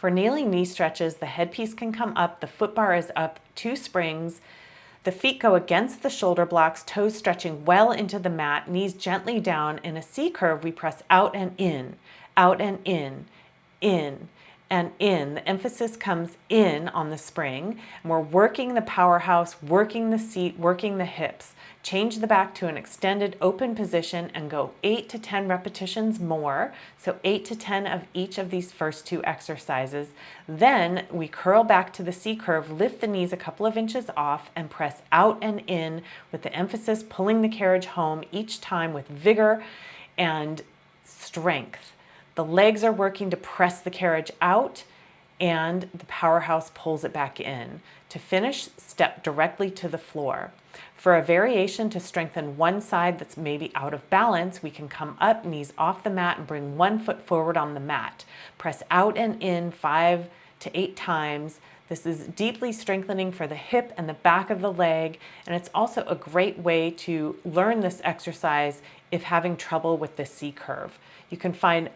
For kneeling knee stretches, the headpiece can come up, the foot bar is up, 2 springs. The feet go against the shoulder blocks, toes stretching well into the mat, knees gently down. In a C curve, we press out and in, in, and in. The emphasis comes in on the spring, and we're working the powerhouse, working the seat, working the hips. Change the back to an extended open position and go 8 to 10 repetitions more. So 8 to 10 of each of these first 2 exercises. Then we curl back to the C curve, lift the knees a couple of inches off and press out and in with the emphasis pulling the carriage home each time with vigor and strength. The legs are working to press the carriage out and the powerhouse pulls it back in. To finish, step directly to the floor. For a variation to strengthen one side that's maybe out of balance, we can come up, knees off the mat, and bring one foot forward on the mat. Press out and in 5 to 8 times. This is deeply strengthening for the hip and the back of the leg, and it's also a great way to learn this exercise if having trouble with the C curve. You can find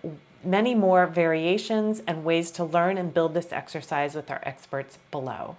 many more variations and ways to learn and build this exercise with our experts below.